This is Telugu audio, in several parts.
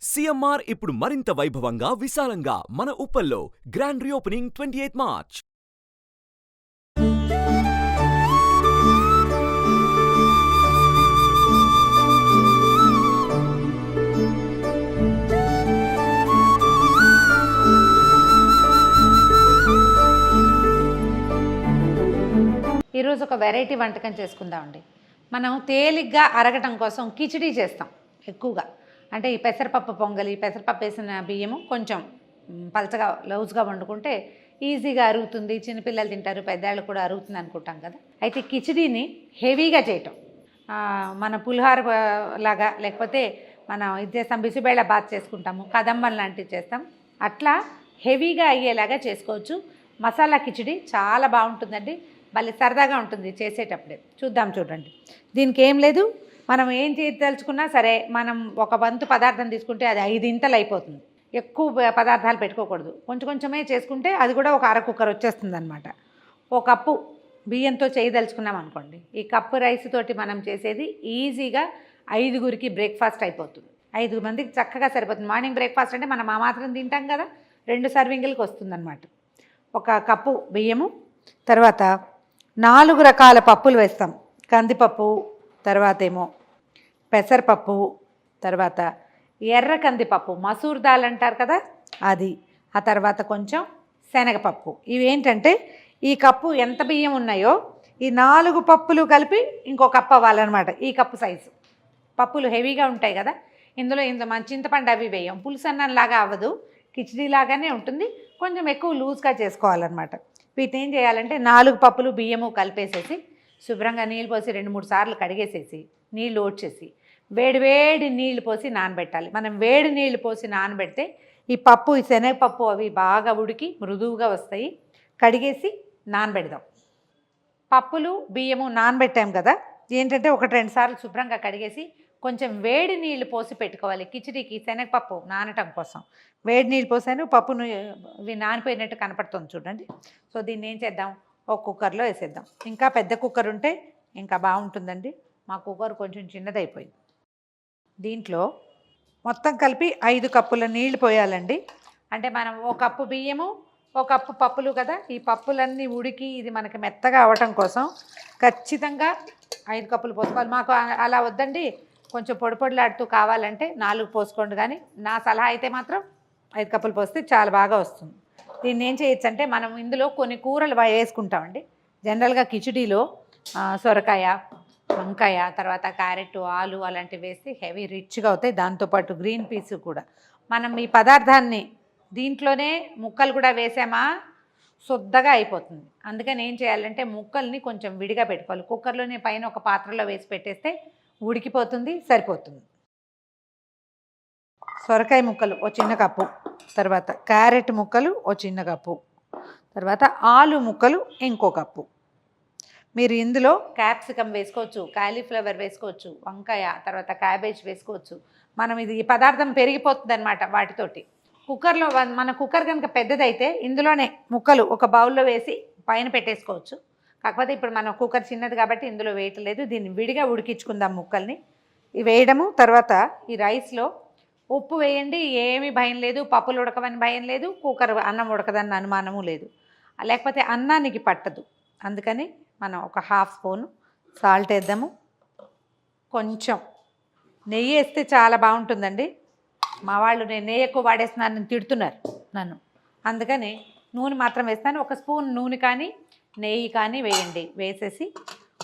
సీఎంఆర్ ఇప్పుడు మరింత వైభవంగా విశాలంగా మన ఉప్పల్లో గ్రాండ్ రీఓపెనింగ్ 28 మార్చ్. ఈరోజు ఒక వెరైటీ వంటకం చేసుకుందామండి. మనం తేలిగ్గా అరగటం కోసం కిచిడీ చేస్తాం ఎక్కువగా. అంటే ఈ పెసరపప్పు పొంగలి, పెసరపప్పు వేసిన బియ్యము కొంచెం పలచగా లౌజ్గా వండుకుంటే ఈజీగా అరుగుతుంది, చిన్నపిల్లలు తింటారు, పెద్దవాళ్ళు కూడా అరుగుతుంది అనుకుంటాం కదా. అయితే కిచిడీని హెవీగా చేయటం, మన పులిహార లాగా, లేకపోతే మనం ఇది చేస్తాం, బిసిబేళ బాత్ చేసుకుంటాము, కదంబం లాంటివి చేస్తాం, అట్లా హెవీగా అయ్యేలాగా చేసుకోవచ్చు. మసాలా కిచిడీ చాలా బాగుంటుందండి, మళ్ళీ సరదాగా ఉంటుంది చేసేటప్పుడే. చూద్దాం, చూడండి. దీనికి ఏం లేదు, మనం ఏం చేయదలుచుకున్నా సరే మనం ఒక వంతు పదార్థం తీసుకుంటే అది 5 ఇంతలు అయిపోతుంది. ఎక్కువ పదార్థాలు పెట్టుకోకూడదు, కొంచెం కొంచెమే చేసుకుంటే అది కూడా ఒక అర కుక్కర్ వచ్చేస్తుంది అనమాట. ఒక కప్పు బియ్యంతో చేయదలుచుకున్నాం అనుకోండి, ఈ కప్పు రైస్ తోటి మనం చేసేది ఈజీగా 5గురికి బ్రేక్ఫాస్ట్ అయిపోతుంది. 5 మందికి చక్కగా సరిపోతుంది. మార్నింగ్ బ్రేక్ఫాస్ట్ అంటే మనం ఆ మాత్రం తింటాం కదా, 2 సర్వింగ్లకి వస్తుంది అనమాట. ఒక కప్పు బియ్యము, తర్వాత 4 రకాల పప్పులు వేస్తాం. కందిపప్పు, తర్వాత ఏమో పెసరపప్పు, తర్వాత ఎర్ర కందిపప్పు, మసూర్ దాల్ అంటారు కదా అది, ఆ తర్వాత కొంచెం శనగపప్పు. ఇవేంటంటే ఈ కప్పు ఎంత బియ్యం ఉన్నాయో ఈ 4 పప్పులు కలిపి ఇంకో కప్పు అవ్వాలన్నమాట. ఈ కప్పు సైజు పప్పులు హెవీగా ఉంటాయి కదా, ఇందులో మన చింతపండు అవి వేయం, పులుసు అన్నంలాగా అవ్వదు, కిచిడీ లాగానే ఉంటుంది, కొంచెం ఎక్కువ లూజ్గా చేసుకోవాలన్నమాట. వీటిని ఏం చేయాలంటే 4 పప్పులు బియ్యము కలిపేసేసి శుభ్రంగా నీళ్ళు పోసి 2-3 సార్లు కడిగేసేసి నీళ్ళు ఓడ్చేసి వేడి నీళ్ళు పోసి నానబెట్టాలి. మనం వేడి నీళ్ళు పోసి నానబెడితే ఈ పప్పు, ఈ శనగపప్పు అవి బాగా ఉడికి మృదువుగా వస్తాయి. కడిగేసి నానబెడదాం. పప్పులు బియ్యము నానబెట్టాం కదా, ఏంటంటే 1-2 సార్లు శుభ్రంగా కడిగేసి కొంచెం వేడి నీళ్ళు పోసి పెట్టుకోవాలి. కిచిడీకి శనగపప్పు నానటం కోసం వేడి నీళ్ళు పోసాను, పప్పును ఇవి నానిపోయినట్టు కనపడుతుంది చూడండి. సో దీన్ని ఏం చేద్దాం, ఒక కుక్కర్లో వేసేద్దాం. ఇంకా పెద్ద కుక్కర్ ఉంటే ఇంకా బాగుంటుందండి, మా కుక్కర్ కొంచెం చిన్నదైపోయింది. దీంట్లో మొత్తం కలిపి 5 కప్పుల నీళ్లు పోయాలండి. అంటే మనం 1 కప్పు బియ్యము, 1 కప్పు పప్పులు కదా, ఈ పప్పులన్నీ ఉడికి ఇది మనకి మెత్తగా అవ్వటం కోసం ఖచ్చితంగా 5 కప్పులు పోసుకోవాలి. మాకు అలా వద్దండి, కొంచెం పొడిలాడుతూ కావాలంటే 4 పోసుకోండి, కానీ నా సలహా అయితే మాత్రం 5 కప్పులు పోస్తే చాలా బాగా వస్తుంది. దీన్ని ఏం చేయొచ్చు అంటే మనం ఇందులో కొన్ని కూరలు వేసుకుంటామండి. జనరల్గా కిచిడీలో సొరకాయ, వంకాయ, తర్వాత క్యారెట్, ఆలు అలాంటివి వేస్తే హెవీ రిచ్గా అవుతాయి. దాంతోపాటు గ్రీన్ పీస్ కూడా. మనం ఈ పదార్థాన్ని దీంట్లోనే ముక్కలు కూడా వేసామా శుద్ధగా అయిపోతుంది. అందుకని ఏం చేయాలంటే ముక్కల్ని కొంచెం విడిగా పెట్టుకోవాలి. కుక్కర్లోనే పైన ఒక పాత్రలో వేసి పెట్టేస్తే ఉడికిపోతుంది, సరిపోతుంది. సొరకాయ ముక్కలు ఓ చిన్న కప్పు, తర్వాత క్యారెట్ ముక్కలు ఓ చిన్న కప్పు, తర్వాత ఆలు ముక్కలు ఇంకో కప్పు. మీరు ఇందులో క్యాప్సికమ్ వేసుకోవచ్చు, కాలీఫ్లవర్ వేసుకోవచ్చు, వంకాయ, తర్వాత క్యాబేజ్ వేసుకోవచ్చు. మనం ఈ పదార్థం పెరిగిపోతుంది అనమాట వాటితోటి. కుక్కర్లో మన కుక్కర్ కనుక పెద్దదైతే ఇందులోనే ముక్కలు ఒక బౌల్లో వేసి పైన పెట్టేసుకోవచ్చు. కాకపోతే ఇప్పుడు మన కుక్కర్ చిన్నది కాబట్టి ఇందులో వేయట్లేదు, దీన్ని విడిగా ఉడికించుకుందాం ముక్కల్ని. ఇవి వేయడము, తర్వాత ఈ రైస్లో ఉప్పు వేయండి, ఏమీ భయం లేదు, పప్పులు ఉడకవని భయం లేదు, కుక్కర్ అన్నం ఉడకదన్న అనుమానము లేదు, లేకపోతే అన్నానికి పట్టదు. అందుకని మనం ఒక 1/2 స్పూను సాల్ట్ వేద్దాము. కొంచెం నెయ్యి వేస్తే చాలా బాగుంటుందండి. మా వాళ్ళు నేను నెయ్యి ఎక్కువ వాడేస్తున్నానని తిడుతున్నారు నన్ను, అందుకని నూనె మాత్రం వేస్తాను. 1 స్పూన్ నూనె కానీ నెయ్యి కానీ వేయండి. వేసేసి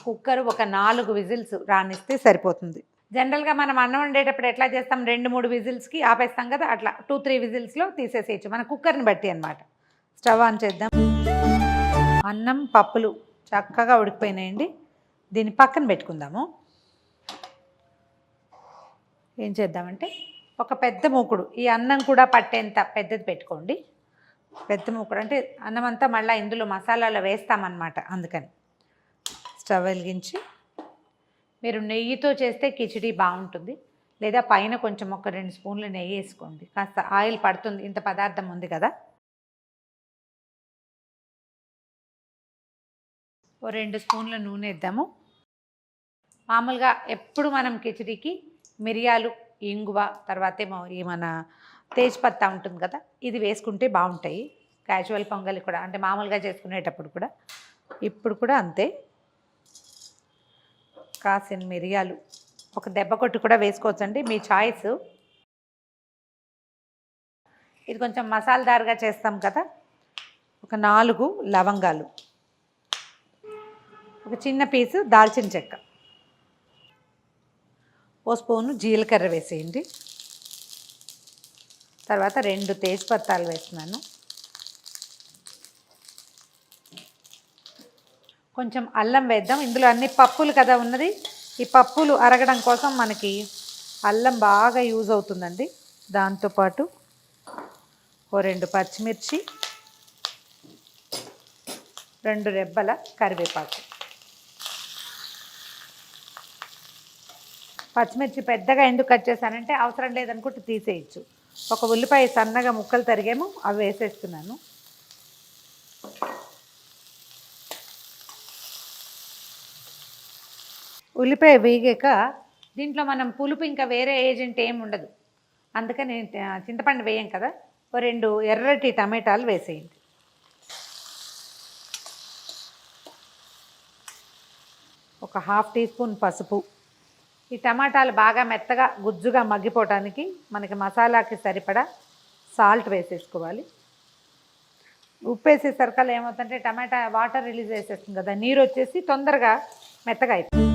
కుక్కర్ ఒక 4 విజిల్స్ రానిస్తే సరిపోతుంది. జనరల్గా మనం అన్నం వండేటప్పుడు ఎట్లా చేస్తాం, 2-3 విజిల్స్కి ఆపేస్తాం కదా, అట్లా 2-3 విజిల్స్లో తీసేసేయచ్చు, మన కుక్కర్ని బట్టి అనమాట. స్టవ్ ఆన్ చేద్దాం. అన్నం పప్పులు చక్కగా ఉడికిపోయినాయండి, దీన్ని పక్కన పెట్టుకుందాము. ఏం చేద్దామంటే ఒక పెద్ద మూకుడు, ఈ అన్నం కూడా పట్టేంత పెద్దది పెట్టుకోండి. పెద్ద మూకుడు అంటే అన్నం అంతా మళ్ళీ ఇందులో మసాలాలో వేస్తామన్నమాట. అందుకని స్టవ్ వెలిగించి, మీరు నెయ్యితో చేస్తే కిచిడీ బాగుంటుంది, లేదా పైన కొంచెం ఒక 2 స్పూన్లు నెయ్యి వేసుకోండి, కాస్త ఆయిల్ పడుతుంది, ఇంత పదార్థం ఉంది కదా. ఓ 2 స్పూన్ల నూనె వేద్దాము. మామూలుగా ఎప్పుడు మనం కిచిడీకి మిరియాలు, ఇంగువ, తర్వాత ఏమో ఈ మన తేజ్పత్తా ఉంటుంది కదా, ఇది వేసుకుంటే బాగుంటాయి. క్యాజువల్ పొంగలి కూడా అంటే మామూలుగా చేసుకునేటప్పుడు కూడా. ఇప్పుడు కూడా అంతే, కాసిన మిరియాలు ఒక దెబ్బ కొట్టి కూడా వేసుకోవచ్చండి, మీ చాయిస్. ఇది కొంచెం మసాలాదారుగా చేస్తాం కదా, ఒక 4 లవంగాలు, ఒక చిన్న పీసు దాల్చిన చెక్క, ఓ స్పూను జీలకర్ర వేసేయండి. తర్వాత 2 తేజ్పత్తాలు వేస్తున్నాను. కొంచెం అల్లం వేద్దాం. ఇందులో అన్ని పప్పులు కదా ఉన్నది, ఈ పప్పులు అరగడం కోసం మనకి అల్లం బాగా యూజ్ అవుతుందండి. దాంతోపాటు ఓ 2 పచ్చిమిర్చి, 2 రెబ్బల కరివేపాకు. పచ్చిమిర్చి పెద్దగా ఎందుకు కట్ చేశానంటే అవసరం లేదనుకుంటే తీసేయచ్చు. ఒక ఉల్లిపాయ సన్నగా ముక్కలు తరిగేమో అవి వేసేస్తున్నాను. ఉల్లిపాయ వేగాక దీంట్లో మనం పులుపు ఇంకా వేరే ఏజెంట్ ఏమి ఉండదు, అందుకని చింతపండు వేయం కదా, ఓ 2 ఎర్రటి టమాటాలు వేసేయండి. ఒక 1/2 టీ స్పూన్ పసుపు. ఈ టమాటాలు బాగా మెత్తగా గుజ్జుగా మగ్గిపోవటానికి మనకి మసాలాకి సరిపడా సాల్ట్ వేసేసుకోవాలి. ఉప్పు వేసేసరికల్లా ఏమవుతుందంటే టమాటా వాటర్ రిలీజ్ చేసేస్తుంది కదా, నీరు వచ్చేసి తొందరగా మెత్తగా అయిపోతుంది.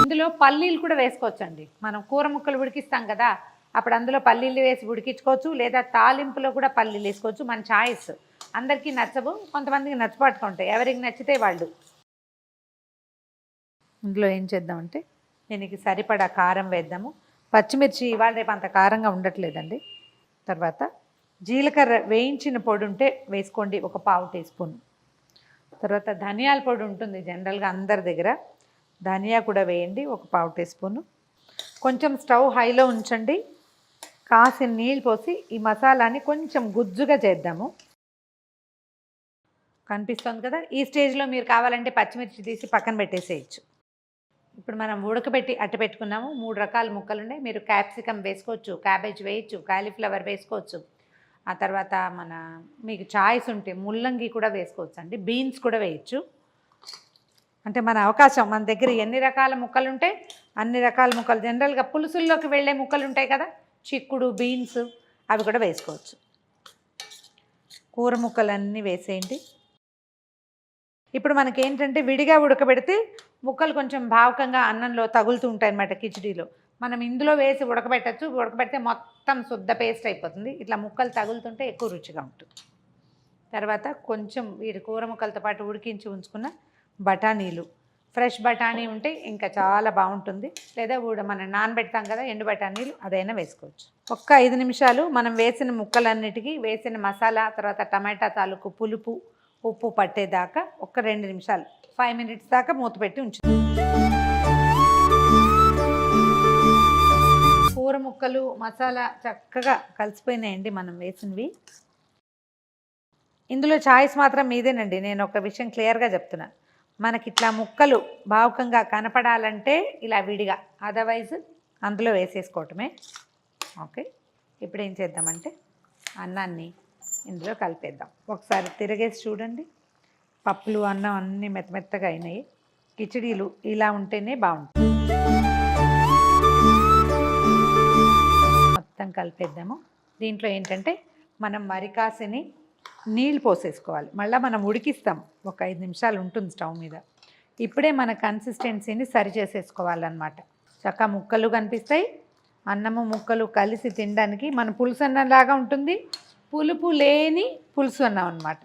ఇందులో పల్లీలు కూడా వేసుకోవచ్చండి. మనం కూర ముక్కలు ఉడికిస్తాం కదా, అప్పుడు అందులో పల్లీలు వేసి ఉడికించుకోవచ్చు, లేదా తాలింపులో కూడా పల్లీలు వేసుకోవచ్చు, మన చాయిస్. అందరికీ నచ్చవు, కొంతమందికి నచ్చపాటుగా ఉంటాయి, ఎవరికి నచ్చితే వాళ్ళు. ఇందులో ఏం చేద్దామంటే దీనికి సరిపడా కారం వేద్దాము. పచ్చిమిర్చి ఇవాళ రేపు అంత కారంగా ఉండట్లేదండి. తర్వాత జీలకర్ర వేయించిన పొడి ఉంటే వేసుకోండి, ఒక 1/4 టీ స్పూన్. తర్వాత ధనియాల పొడి ఉంటుంది జనరల్గా అందరి దగ్గర, ధనియా కూడా వేయండి, ఒక 1/4 టీ స్పూను. కొంచెం స్టవ్ హైలో ఉంచండి, కాసిన నీళ్ళు పోసి ఈ మసాలాని కొంచెం గుజ్జుగా చేద్దాము. కనిపిస్తుంది కదా, ఈ స్టేజ్లో మీరు కావాలంటే పచ్చిమిర్చి తీసి పక్కన పెట్టేసేయచ్చు. ఇప్పుడు మనం ఉడకబెట్టి అట్టు పెట్టుకున్నాము. 3 రకాల ముక్కలు ఉన్నాయి. మీరు క్యాప్సికమ్ వేసుకోవచ్చు, క్యాబేజ్ వేయచ్చు, కాలీఫ్లవర్ వేసుకోవచ్చు. ఆ తర్వాత మీకు చాయిస్ ఉంటే ముల్లంగి కూడా వేసుకోవచ్చు అండి, బీన్స్ కూడా వేయచ్చు. అంటే మన అవకాశం, మన దగ్గర ఎన్ని రకాల ముక్కలు ఉంటే అన్ని రకాల ముక్కలు. జనరల్గా పులుసుల్లోకి వెళ్ళే ముక్కలు ఉంటాయి కదా, చిక్కుడు, బీన్స్, అవి కూడా వేసుకోవచ్చు. కూర ముక్కలన్నీ వేసేయండి. ఇప్పుడు మనకేంటంటే విడిగా ఉడకబెడితే ముక్కలు కొంచెం భావకంగా అన్నంలో తగులుతూ ఉంటాయి అన్నమాట కిచిడీలో. మనం ఇందులో వేసి ఉడకబెట్టచ్చు, ఉడకబెడితే మొత్తం శుద్ధ పేస్ట్ అయిపోతుంది. ఇట్లా ముక్కలు తగులుతుంటే ఎక్కువ రుచిగా ఉంటుంది. తర్వాత కొంచెం వీడి కూర ముక్కలతో పాటు ఉడికించి ఉంచుకున్న బఠానీలు, ఫ్రెష్ బఠానీ ఉంటే ఇంకా చాలా బాగుంటుంది, లేదా మనం నానబెడతాం కదా ఎండు బఠానీలు, అదైనా వేసుకోవచ్చు. ఒక్క 5 నిమిషాలు మనం వేసిన ముక్కలన్నిటికీ వేసిన మసాలా, తర్వాత టమాటా తాలూకు పులుపు, ఉప్పు పట్టేదాకా ఒక 2 నిమిషాలు, 5 మినిట్స్ దాకా మూత పెట్టి ఉంచు. కూర ముక్కలు మసాలా చక్కగా కలిసిపోయినాయండి మనం వేసినవి. ఇందులో చాయిస్ మాత్రం మీదేనండి, నేను ఒక విషయం క్లియర్గా చెప్తున్నా. మనకి ఇట్లా ముక్కలు భావకంగా కనపడాలంటే ఇలా విడిగా, అదర్వైజ్ అందులో వేసేసుకోవటమే. ఓకే, ఇప్పుడు ఏం చేద్దామంటే అన్నాన్ని ఇందులో కలిపేద్దాం. ఒకసారి తిరగేసి చూడండి, పప్పులు అన్నం అన్నీ మెత్తమెత్తగా అయినాయి. కిచిడీలు ఇలా ఉంటేనే బాగుంటుంది. మొత్తం కలిపేద్దాము. దీంట్లో ఏంటంటే మనం మరికాసిని నీళ్ళు పోసేసుకోవాలి, మళ్ళీ మనం ఉడికిస్తాం, ఒక 5 నిమిషాలు ఉంటుంది స్టవ్ మీద. ఇప్పుడే మన కన్సిస్టెన్సీని సరి చేసేసుకోవాలన్నమాట. చక్కగా ముక్కలు కనిపిస్తాయి, అన్నము ముక్కలు కలిసి తినడానికి మన పులుసు అన్నంలాగా ఉంటుంది, పులుపు లేని పులుసు అన్నం అన్నమాట.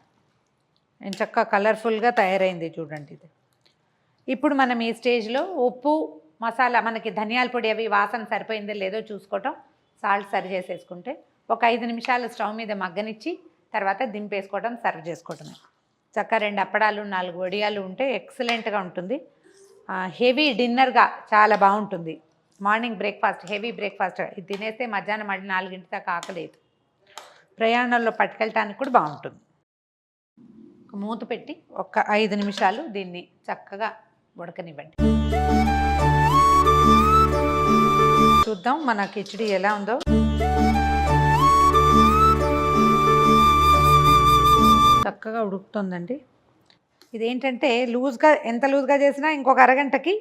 నేను చక్కగా కలర్ఫుల్గా తయారైంది చూడండి ఇది. ఇప్పుడు మనం ఈ స్టేజ్లో ఉప్పు, మసాలా, మనకి ధనియాల పొడి అవి వాసన సరిపోయిందో లేదో చూసుకోవటం, సాల్ట్ సరి చేసేసుకుంటే ఒక 5 నిమిషాలు స్టవ్ మీద మగ్గనిచ్చి తర్వాత దింపేసుకోవడం, సర్వ్ చేసుకోవటమే. చక్కగా 2 అప్పడాలు, 4 వడియాలు ఉంటే ఎక్సలెంట్గా ఉంటుంది. హెవీ డిన్నర్గా చాలా బాగుంటుంది. మార్నింగ్ బ్రేక్ఫాస్ట్, హెవీ బ్రేక్ఫాస్ట్ ఇది తినేస్తే మధ్యాహ్నం మళ్ళీ 4 దాకా ఆకలేదు. ప్రయాణంలో పట్టుకెళ్ళటానికి కూడా బాగుంటుంది. మూత పెట్టి ఒక 5 నిమిషాలు దీన్ని చక్కగా ఉడకనివ్వండి. చూద్దాం మన కిచిడి ఎలా ఉందో. చక్కగా ఉడుకుతుందండి. ఇదేంటంటే లూజ్గా, ఎంత లూజ్గా చేసినా ఇంకొక అరగంటకి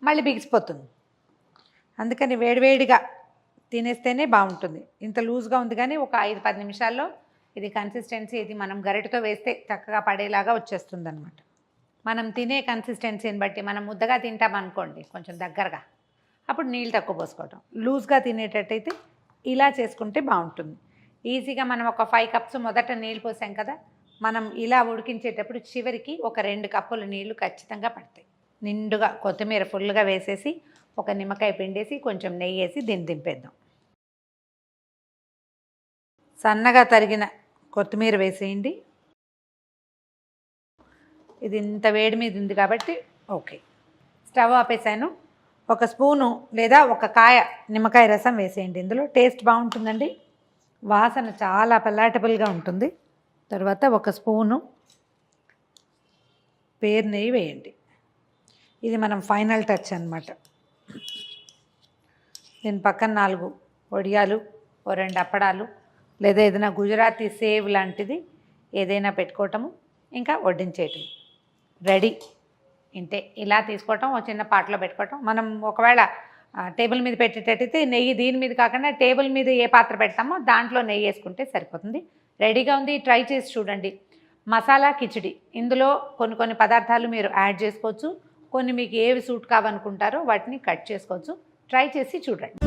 మళ్ళీ బిగిసిపోతుంది. అందుకని వేడివేడిగా తినేస్తేనే బాగుంటుంది. ఇంత లూజ్గా ఉంది కానీ ఒక 5-10 నిమిషాల్లో ఇది కన్సిస్టెన్సీ, ఇది మనం గరిటెతో వేస్తే చక్కగా పడేలాగా వచ్చేస్తుంది అనమాట. మనం తినే కన్సిస్టెన్సీని బట్టి, మనం ముద్దగా తింటామనుకోండి కొంచెం దగ్గరగా, అప్పుడు నీళ్ళు తక్కువ పోసుకోవటం. లూజ్గా తినేటట్టయితే ఇలా చేసుకుంటే బాగుంటుంది. ఈజీగా మనం ఒక 5 కప్స్ మొదట నీళ్ళు పోసాం కదా, మనం ఇలా ఉడికించేటప్పుడు చివరికి ఒక 2 కప్పుల నీళ్లు ఖచ్చితంగా పడతాయి. నిండుగా కొత్తిమీర ఫుల్గా వేసేసి, ఒక నిమ్మకాయ పిండేసి, కొంచెం నెయ్యి వేసి దీన్ని దింపేద్దాం. సన్నగా తరిగిన కొత్తిమీర వేసేయండి. ఇది ఇంత వేడి మీద ఉంది కాబట్టి ఓకే. స్టవ్ ఆపేసాను. ఒక స్పూను లేదా ఒక కాయ నిమ్మకాయ రసం వేసేయండి. ఇందులో టేస్ట్ బాగుంటుందండి. వాసన చాలా పలాటబుల్గా ఉంటుంది. తర్వాత ఒక స్పూను పేరు నెయ్యి వేయండి. ఇది మనం ఫైనల్ టచ్ అన్నమాట. దీని పక్కన 4 వడియాలు, ఓ 2 అప్పడాలు, లేదా ఏదైనా గుజరాతీ సేవ్ లాంటిది ఏదైనా పెట్టుకోవటము, ఇంకా వడ్డించేయటం. రెడీ. ఇంతే. ఇలా తీసుకోవటం, ఒక చిన్న పాటలో పెట్టుకోవటం. మనం ఒకవేళ టేబుల్ మీద పెట్టేటట్టయితే నెయ్యి దీని మీద కాకుండా టేబుల్ మీద ఏ పాత్ర పెడతామో దాంట్లో నెయ్యి వేసుకుంటే సరిపోతుంది. రెడీగా ఉంది. ట్రై చేసి చూడండి. మసాలా కిచిడి. ఇందులో కొన్ని పదార్థాలు మీరు యాడ్ చేసుకోవచ్చు. కొన్ని మీకు ఏవి సూట్ కావనుకుంటారో వాటిని కట్ చేసుకోవచ్చు. ట్రై చేసి చూడండి.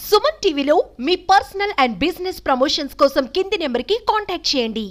సుమన్ టీవీలో మీ పర్సనల్ అండ్ బిజినెస్ ప్రమోషన్స్ కోసం కింది నెంబర్కి కాంటాక్ట్ చేయండి.